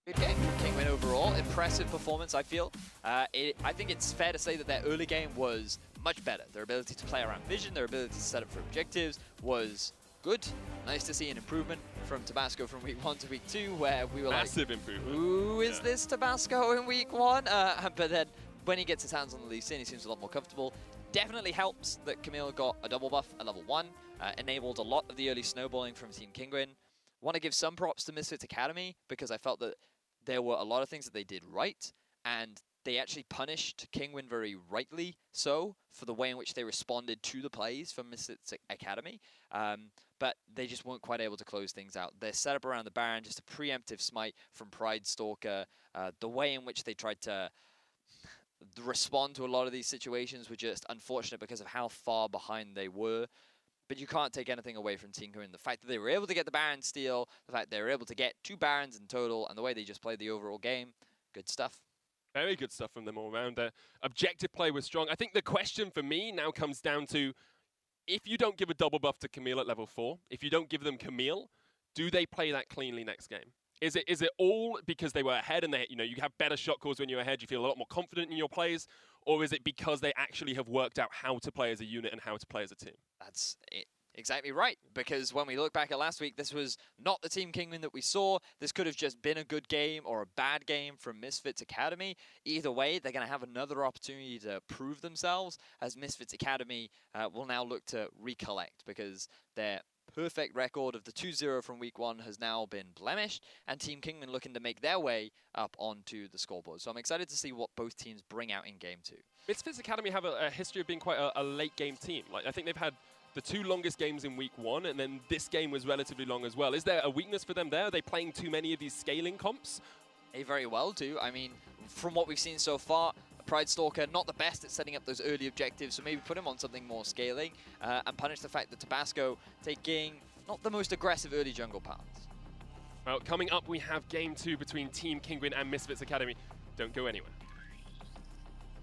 Good game from Kinguin overall. Impressive performance, I feel. I think it's fair to say that their early game was much better. Their ability to play around vision, their ability to set up for objectives was good. Nice to see an improvement from Tabasco from week 1 to week 2, where we were Massive like, improvement. who is this Tabasco in week 1? But then when he gets his hands on the Lee Sin, he seems a lot more comfortable. Definitely helps that Camille got a double buff at level 1, enabled a lot of the early snowballing from Team Kinguin. Want to give some props to Misfits Academy, because I felt that there were a lot of things that they did right, and they actually punished Kinguin very rightly so for the way in which they responded to the plays from Misfits Academy. But they just weren't quite able to close things out. Their setup around the Baron, just a preemptive smite from Pride Stalker, the way in which they tried to respond to a lot of these situations were just unfortunate because of how far behind they were. But you can't take anything away from Team Kinguin. The fact that they were able to get the Baron steal, the fact they were able to get 2 Barons in total, and the way they just played the overall game, good stuff. Very good stuff from them all around. Their objective play was strong. I think the question for me now comes down to, if you don't give a double buff to Camille at level 4, if you don't give them Camille, do they play that cleanly next game? Is it all because they were ahead and you have better shot calls when you're ahead, you feel a lot more confident in your plays, or is it because they actually have worked out how to play as a unit and how to play as a team? That's it. Exactly right, because when we look back at last week, this was not the Team Kinguin that we saw. This could have just been a good game or a bad game from Misfits Academy. Either way, they're going to have another opportunity to prove themselves, as Misfits Academy will now look to recollect, because their perfect record of the 2-0 from week 1 has now been blemished, and Team Kinguin looking to make their way up onto the scoreboard. So I'm excited to see what both teams bring out in game 2. Misfits Academy have a history of being quite a late game team. I think they've had the 2 longest games in week 1, and then this game was relatively long as well. Is there a weakness for them there? Are they playing too many of these scaling comps? They very well do. I mean, from what we've seen so far, Pride Stalker not the best at setting up those early objectives, so maybe put him on something more scaling and punish the fact that Tabasco taking not the most aggressive early jungle paths. Well, coming up, we have game 2 between Team Kinguin and Misfits Academy. Don't go anywhere.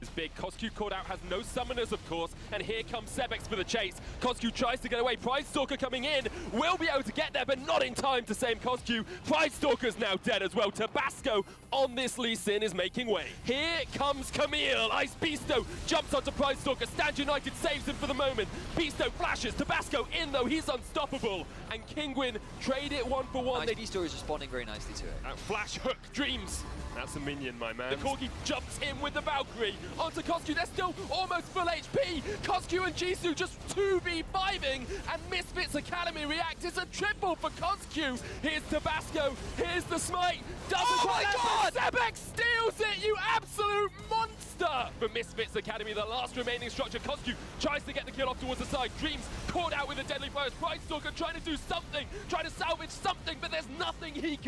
This big Kosku caught out, has no summoners, of course, and here comes Sebex for the chase. Kosku tries to get away. Pride Stalker coming in, will be able to get there, but not in time to save Kosku. Pride Stalker's now dead as well. Tabasco on this Lee Sin is making way. Here comes Camille. Ice Beasto jumps onto Pride Stalker. Stand United saves him for the moment. Beasto flashes. Tabasco in, though. He's unstoppable. And Kinguin trade it 1-for-1. Ice Beasto is responding very nicely to it. Flash hook, Dreams. That's a minion, my man. The Corgi jumps in with the Valkyrie onto Kosku. They're still almost full HP. Kosku and Jisoo just 2v5ing, and Misfits Academy react. It's a triple for Kosku. Here's Tabasco. Here's the smite. Oh my God! Sebex steals it, you absolute monster! For Misfits Academy, the last remaining structure. Kosku tries to get the kill off towards the side. Dreams caught out with a deadly fire. Pride Stalker trying to do something, trying to salvage something, but there's nothing he can